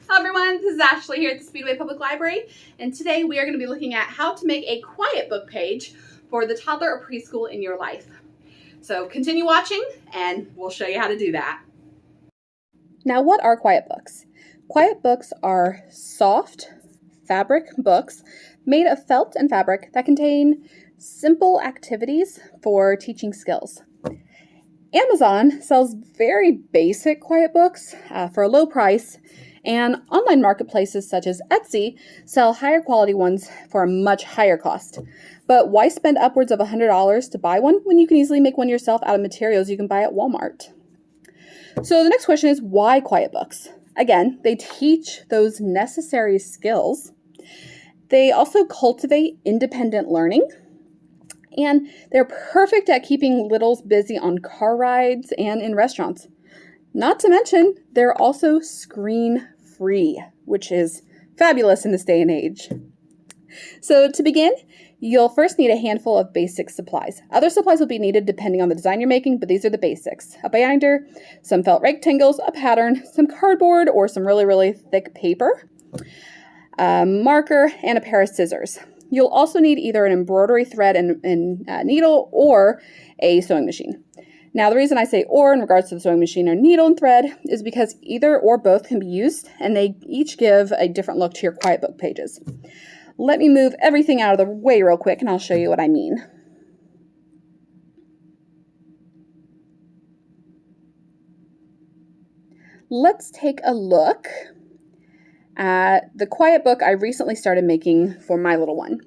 Hello everyone, this is Ashley here at the Speedway Public Library, and today we are going to be looking at how to make a quiet book page for the toddler or preschool in your life. So continue watching and we'll show you how to do that. Now, what are quiet books? Quiet books are soft fabric books made of felt and fabric that contain simple activities for teaching skills. Amazon sells very basic quiet books for a low price, and online marketplaces such as Etsy sell higher quality ones for a much higher cost. But why spend upwards of $100 to buy one when you can easily make one yourself out of materials you can buy at Walmart? So the next question is, why quiet books? Again, they teach those necessary skills. They also cultivate independent learning. And they're perfect at keeping littles busy on car rides and in restaurants. Not to mention, they're also screen-free, which is fabulous in this day and age. So to begin, you'll first need a handful of basic supplies. Other supplies will be needed depending on the design you're making, but these are the basics. A binder, some felt rectangles, a pattern, some cardboard or some really thick paper, a marker, and a pair of scissors. You'll also need either an embroidery thread and needle or a sewing machine. Now, the reason I say or in regards to the sewing machine or needle and thread is because either or both can be used, and they each give a different look to your quiet book pages. Let me move everything out of the way real quick, and I'll show you what I mean. Let's take a look at the quiet book I recently started making for my little one.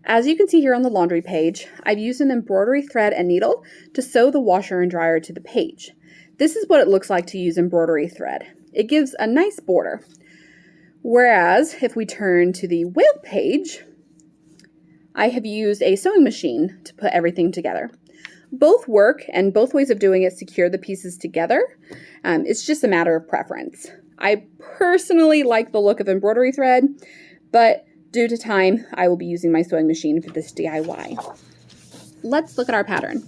As you can see here on the laundry page, I've used an embroidery thread and needle to sew the washer and dryer to the page. This is what it looks like to use embroidery thread. It gives a nice border. Whereas if we turn to the whale page, I have used a sewing machine to put everything together. Both work, and both ways of doing it secure the pieces together. It's just a matter of preference. I personally like the look of embroidery thread, but due to time, I will be using my sewing machine for this DIY. Let's look at our pattern.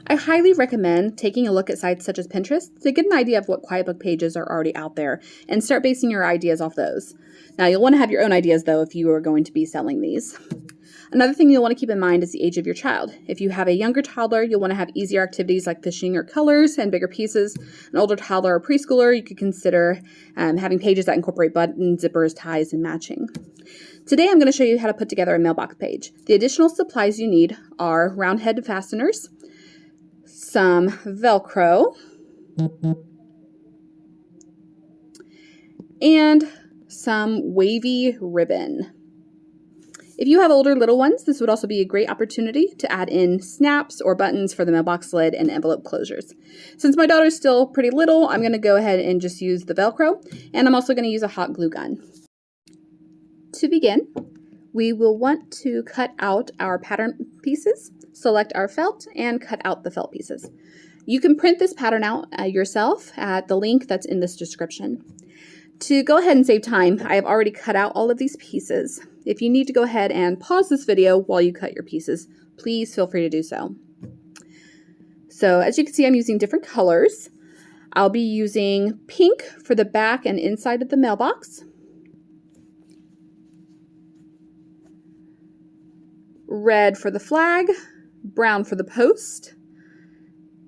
I highly recommend taking a look at sites such as Pinterest to get an idea of what quiet book pages are already out there and start basing your ideas off those. Now, you'll want to have your own ideas, though, if you are going to be selling these. Another thing you'll want to keep in mind is the age of your child. If you have a younger toddler, you'll want to have easier activities like fishing or colors and bigger pieces. An older toddler or preschooler, you could consider having pages that incorporate buttons, zippers, ties, and matching. Today I'm going to show you how to put together a mailbox page. The additional supplies you need are round head fasteners, some Velcro, and some wavy ribbon. If you have older little ones, this would also be a great opportunity to add in snaps or buttons for the mailbox lid and envelope closures. Since my daughter's still pretty little, I'm going to go ahead and just use the Velcro, and I'm also going to use a hot glue gun. To begin, we will want to cut out our pattern pieces, select our felt, and cut out the felt pieces. You can print this pattern out yourself at the link that's in this description. To go ahead and save time, I have already cut out all of these pieces. If you need to go ahead and pause this video while you cut your pieces, please feel free to do so. So as you can see, I'm using different colors. I'll be using pink for the back and inside of the mailbox, red for the flag, brown for the post,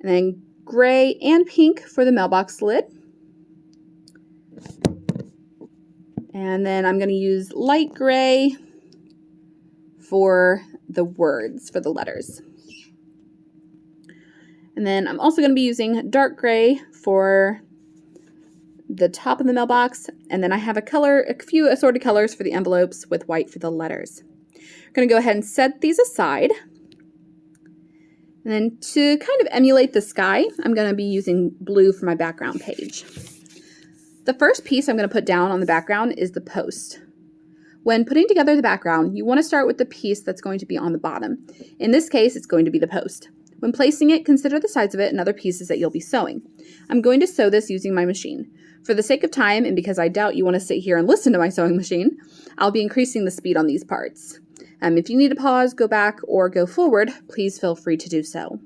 and then gray and pink for the mailbox lid. And then I'm going to use light gray for the words, for the letters. And then I'm also going to be using dark gray for the top of the mailbox. And then I have a few assorted colors for the envelopes with white for the letters. I'm going to go ahead and set these aside. And then to kind of emulate the sky, I'm going to be using blue for my background page. The first piece I'm going to put down on the background is the post. When putting together the background, you want to start with the piece that's going to be on the bottom. In this case, it's going to be the post. When placing it, consider the sides of it and other pieces that you'll be sewing. I'm going to sew this using my machine. For the sake of time, and because I doubt you want to sit here and listen to my sewing machine, I'll be increasing the speed on these parts. If you need to pause, go back, or go forward, please feel free to do so.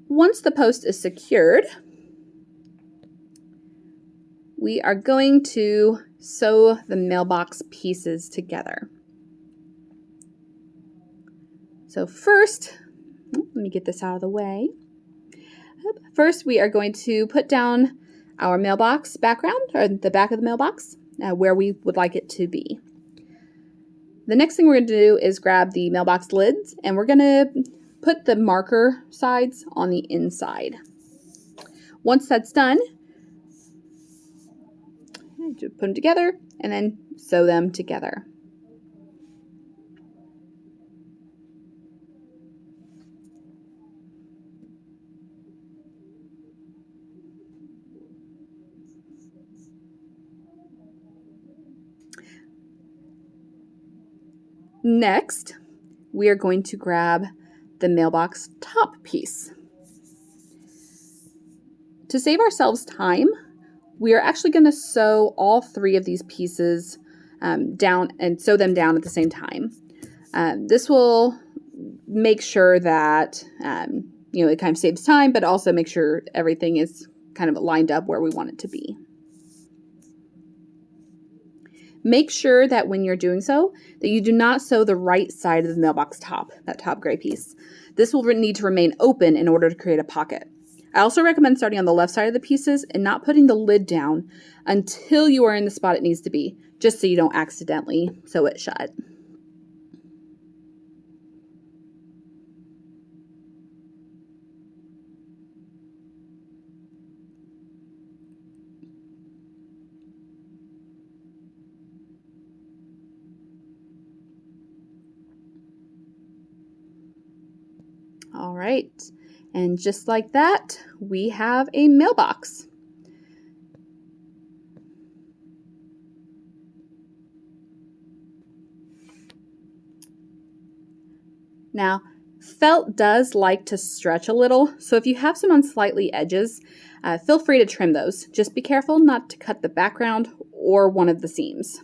Once the post is secured, we are going to sew the mailbox pieces together. So first, let me get this out of the way. First, we are going to put down our mailbox background, or the back of the mailbox, where we would like it to be. The next thing we're going to do is grab the mailbox lids, and we're going to put the marker sides on the inside. Once that's done, put them together and then sew them together. Next, we are going to grab the mailbox top piece. To save ourselves time, we are actually going to sew all three of these pieces down and sew them down at the same time. This will make sure that it kind of saves time, but also make sure everything is kind of lined up where we want it to be. Make sure that when you're doing so, that you do not sew the right side of the mailbox top, that top gray piece. This will need to remain open in order to create a pocket. I also recommend starting on the left side of the pieces and not putting the lid down until you are in the spot it needs to be, just so you don't accidentally sew it shut. All right, and just like that, we have a mailbox. Now, felt does like to stretch a little, so if you have some unsightly edges, feel free to trim those. Just be careful not to cut the background or one of the seams.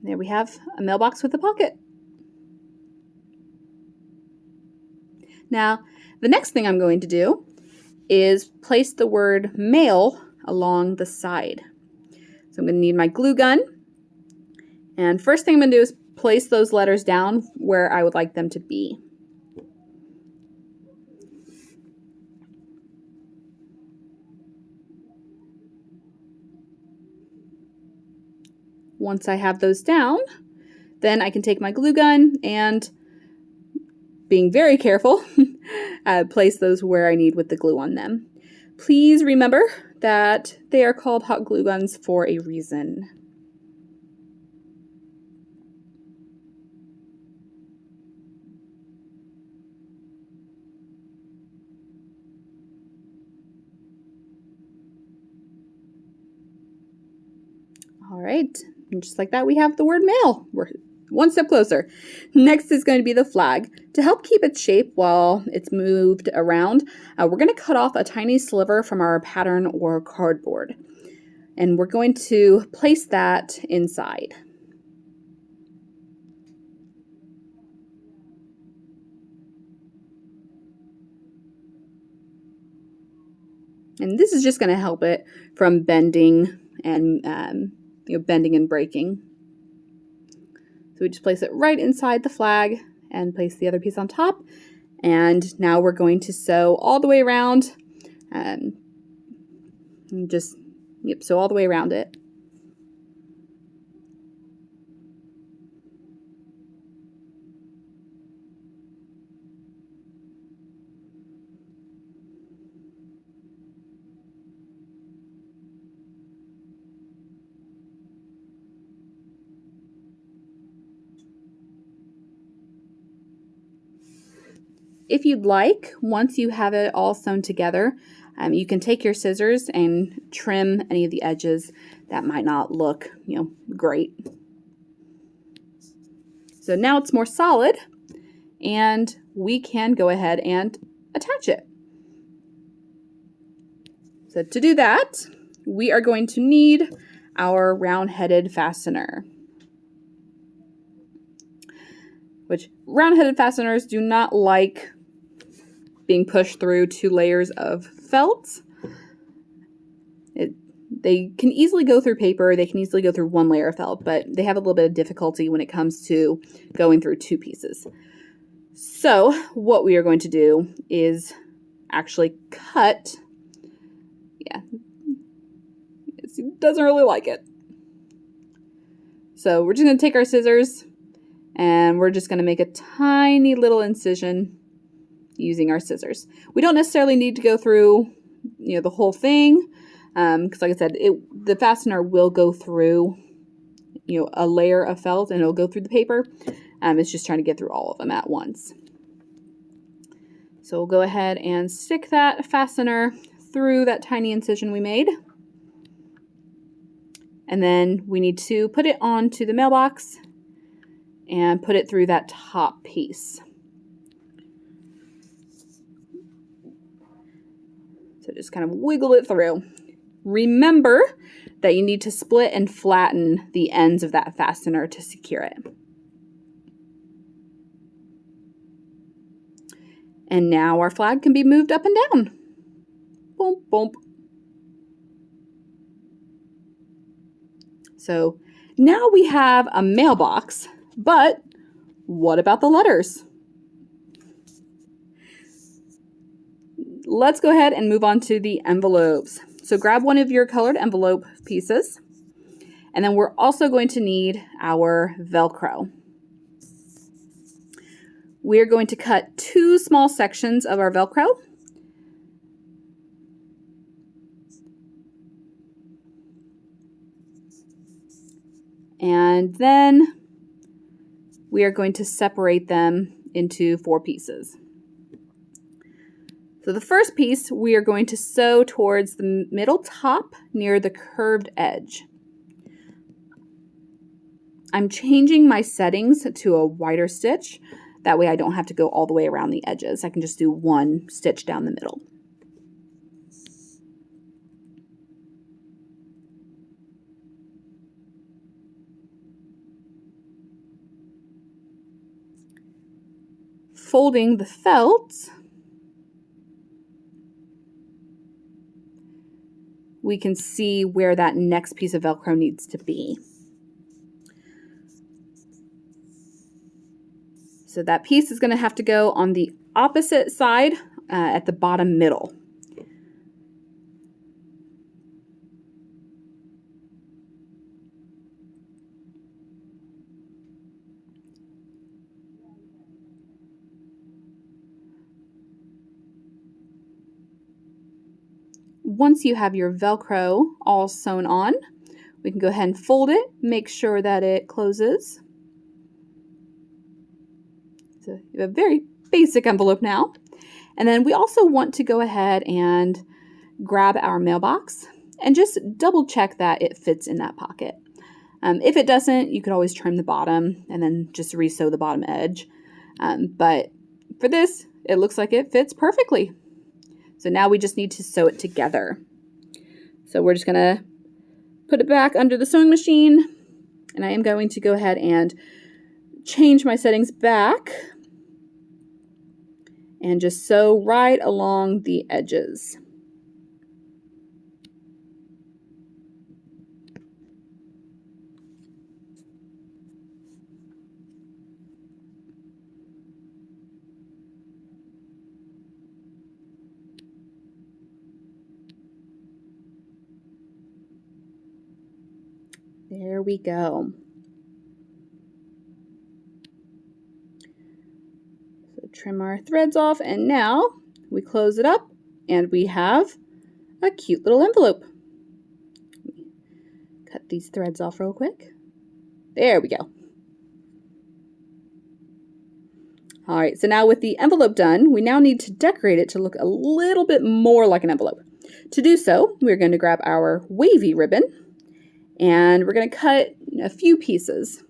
There we have a mailbox with a pocket. Now, the next thing I'm going to do is place the word mail along the side. So I'm going to need my glue gun. And first thing I'm going to do is place those letters down where I would like them to be. Once I have those down, then I can take my glue gun and, being very careful, place those where I need with the glue on them. Please remember that they are called hot glue guns for a reason. All right, and just like that, we have the word mail. We're one step closer. Next is going to be the flag. To help keep its shape while it's moved around, we're going to cut off a tiny sliver from our pattern or cardboard. And we're going to place that inside. And this is just going to help it from bending and bending and breaking. So we just place it right inside the flag and place the other piece on top. And now we're going to sew all the way around and just sew all the way around it. if you'd like, once you have it all sewn together, you can take your scissors and trim any of the edges that might not look, great. So now it's more solid, and we can go ahead and attach it. So to do that, we are going to need our round-headed fastener, which round-headed fasteners do not like being pushed through 2 layers of felt. They can easily go through paper, they can easily go through 1 layer of felt, but they have a little bit of difficulty when it comes to going through 2 pieces. So what we are going to do is actually cut. Yeah, it doesn't really like it. So we're just going to take our scissors and we're just going to make a tiny little incision using our scissors. We don't necessarily need to go through, the whole thing, because like I said, the fastener will go through, a layer of felt, and it'll go through the paper. It's just trying to get through all of them at once. So we'll go ahead and stick that fastener through that tiny incision we made. And then we need to put it onto the mailbox and put it through that top piece. So just kind of wiggle it through. Remember that you need to split and flatten the ends of that fastener to secure it. And now our flag can be moved up and down. Boom, boom. So now we have a mailbox, but what about the letters? Let's go ahead and move on to the envelopes. So grab one of your colored envelope pieces, and then we're also going to need our Velcro. We're going to cut 2 small sections of our Velcro. And then we are going to separate them into 4 pieces. So the first piece we are going to sew towards the middle top near the curved edge. I'm changing my settings to a wider stitch. That way I don't have to go all the way around the edges. I can just do 1 stitch down the middle. Folding the felt, we can see where that next piece of Velcro needs to be. So that piece is going to have to go on the opposite side at the bottom middle. Once you have your Velcro all sewn on, we can go ahead and fold it, make sure that it closes. So you have a very basic envelope now. And then we also want to go ahead and grab our mailbox and just double check that it fits in that pocket. If it doesn't, you could always trim the bottom and then just re-sew the bottom edge. But for this, it looks like it fits perfectly. So now we just need to sew it together. So we're just gonna put it back under the sewing machine, and I am going to go ahead and change my settings back and just sew right along the edges. There we go. So trim our threads off, and now we close it up and we have a cute little envelope. Cut these threads off real quick. There we go. All right, so now with the envelope done, we now need to decorate it to look a little bit more like an envelope. To do so, we're going to grab our wavy ribbon and we're going to cut a few pieces.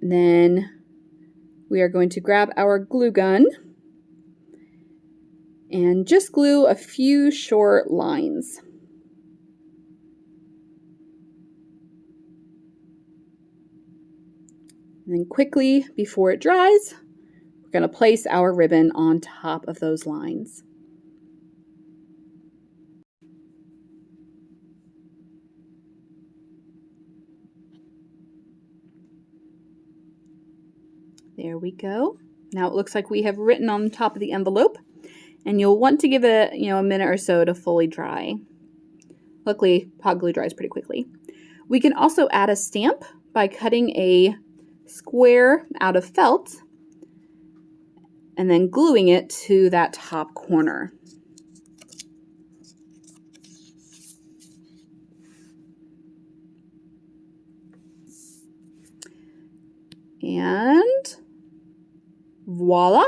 And then we are going to grab our glue gun and just glue a few short lines. And then quickly, before it dries, we're going to place our ribbon on top of those lines. There we go. Now it looks like we have written on top of the envelope, and you'll want to give it, a minute or so to fully dry. Luckily, hot glue dries pretty quickly. We can also add a stamp by cutting a square out of felt and then gluing it to that top corner. And voila!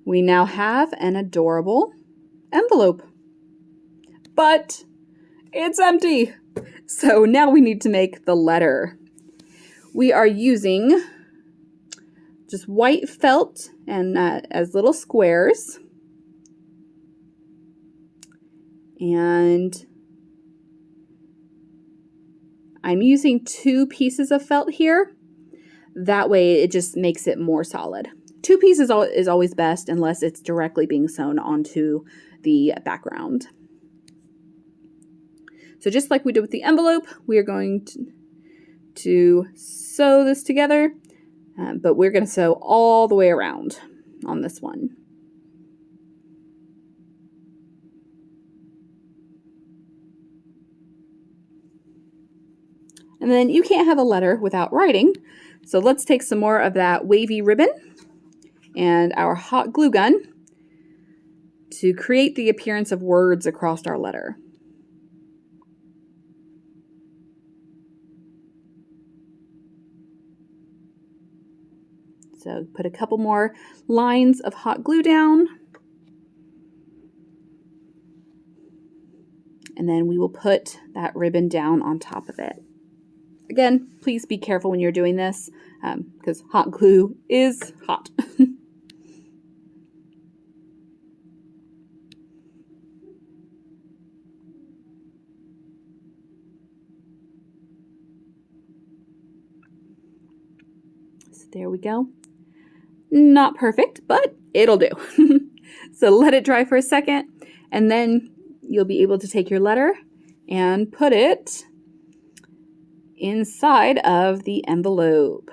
We now have an adorable envelope. But it's empty! So now we need to make the letter. We are using just white felt and as little squares. And I'm using 2 pieces of felt here. That way it just makes it more solid. 2 pieces is always best unless it's directly being sewn onto the background. So just like we did with the envelope, we are going to sew this together, but we're going to sew all the way around on this one. And then you can't have a letter without writing. So let's take some more of that wavy ribbon and our hot glue gun to create the appearance of words across our letter. So put a couple more lines of hot glue down. And then we will put that ribbon down on top of it. Again, please be careful when you're doing this because hot glue is hot. So there we go. Not perfect, but it'll do. So let it dry for a second, and then you'll be able to take your letter and put it inside of the envelope.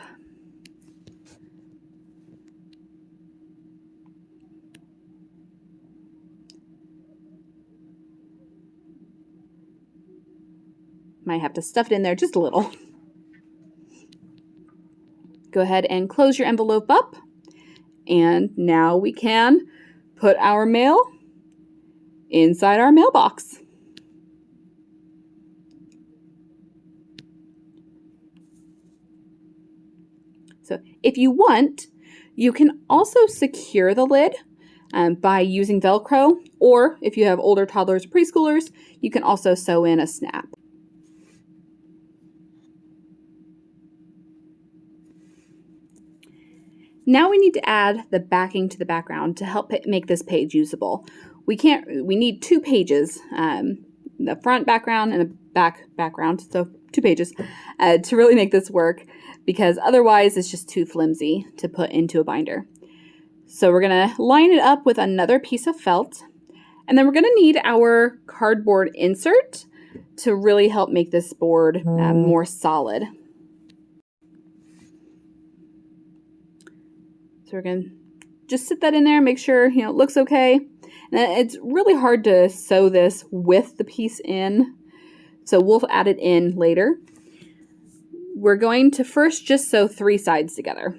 Might have to stuff it in there just a little. Go ahead and close your envelope up. And now we can put our mail inside our mailbox. So if you want, you can also secure the lid by using Velcro, or if you have older toddlers or preschoolers, you can also sew in a snap. Now we need to add the backing to the background to help make this page usable. We need 2 pages, the front background and the back background, so 2 pages, to really make this work, because otherwise it's just too flimsy to put into a binder. So we're gonna line it up with another piece of felt, and then we're gonna need our cardboard insert to really help make this board more solid. So we're going to just sit that in there, make sure it looks okay. And it's really hard to sew this with the piece in, so we'll add it in later. We're going to first just sew 3 sides together.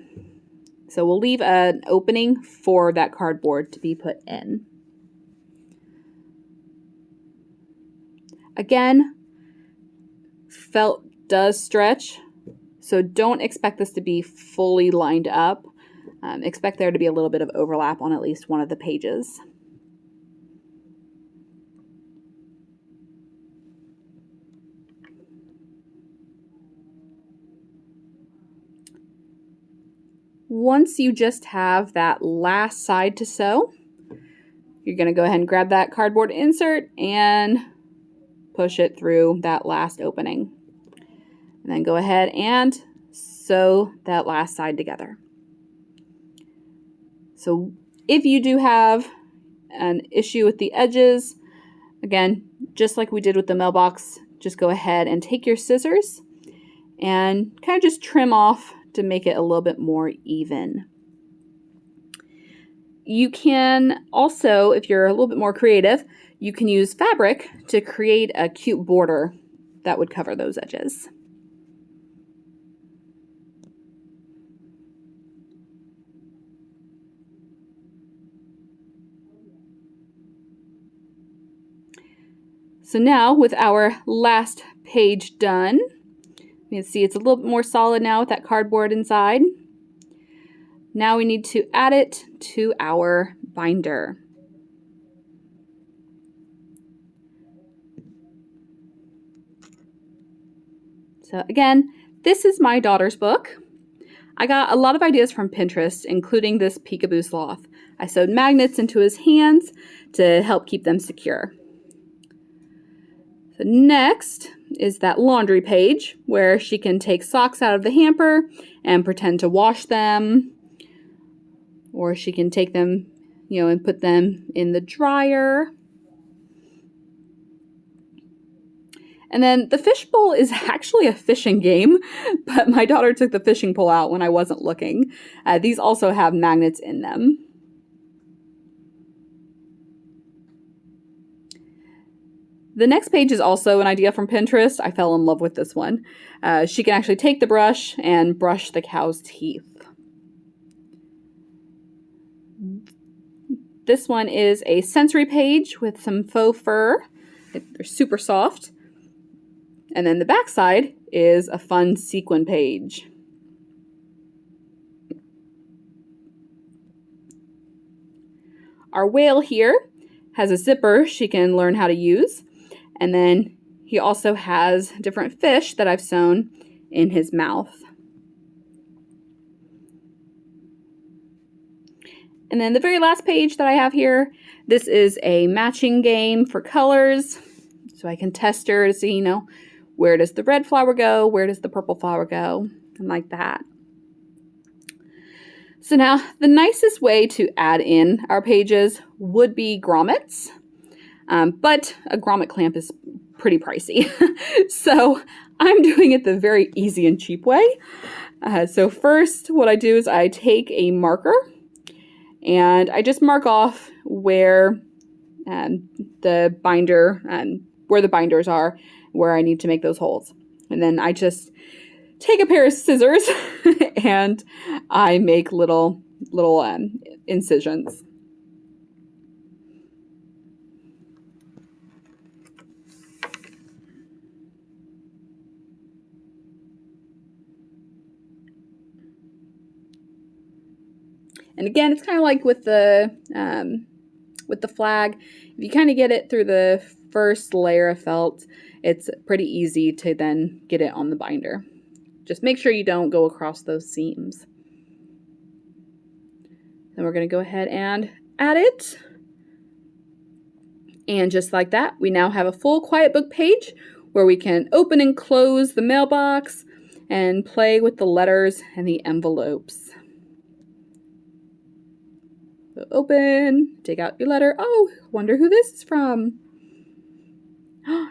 So we'll leave an opening for that cardboard to be put in. Again, felt does stretch, so don't expect this to be fully lined up. Expect there to be a little bit of overlap on at least one of the pages. Once you just have that last side to sew, you're going to go ahead and grab that cardboard insert and push it through that last opening. And then go ahead and sew that last side together. So if you do have an issue with the edges, again, just like we did with the mailbox, just go ahead and take your scissors and kind of just trim off to make it a little bit more even. You can also, if you're a little bit more creative, you can use fabric to create a cute border that would cover those edges. So now with our last page done, you can see it's a little bit more solid now with that cardboard inside. Now we need to add it to our binder. So again, this is my daughter's book. I got a lot of ideas from Pinterest, including this peekaboo sloth. I sewed magnets into his hands to help keep them secure. So next is that laundry page where she can take socks out of the hamper and pretend to wash them. Or she can take them, and put them in the dryer. And then the fishbowl is actually a fishing game, but my daughter took the fishing pole out when I wasn't looking. These also have magnets in them. The next page is also an idea from Pinterest. I fell in love with this one. She can actually take the brush and brush the cow's teeth. This one is a sensory page with some faux fur. They're super soft. And then the back side is a fun sequin page. Our whale here has a zipper she can learn how to use. And then he also has different fish that I've sewn in his mouth. And then the very last page that I have here, this is a matching game for colors. So I can test her to see, where does the red flower go? Where does the purple flower go? And like that. So now the nicest way to add in our pages would be grommets. But a grommet clamp is pretty pricey. So I'm doing it the very easy and cheap way. So first what I do is I take a marker and I just mark off where the binder where the binders are, where I need to make those holes. And then I just take a pair of scissors and I make little incisions. And again, it's kind of like with the flag. If you kind of get it through the first layer of felt, it's pretty easy to then get it on the binder. Just make sure you don't go across those seams. Then we're going to go ahead and add it. And just like that, we now have a full quiet book page where we can open and close the mailbox and play with the letters and the envelopes. So open, take out your letter. Oh, wonder who this is from.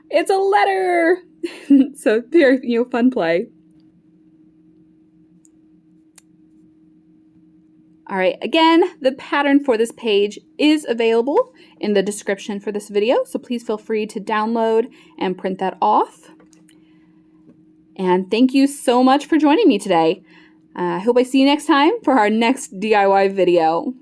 It's a letter. So very, fun play. All right, again, the pattern for this page is available in the description for this video, so please feel free to download and print that off. And thank you so much for joining me today. I hope I see you next time for our next DIY video.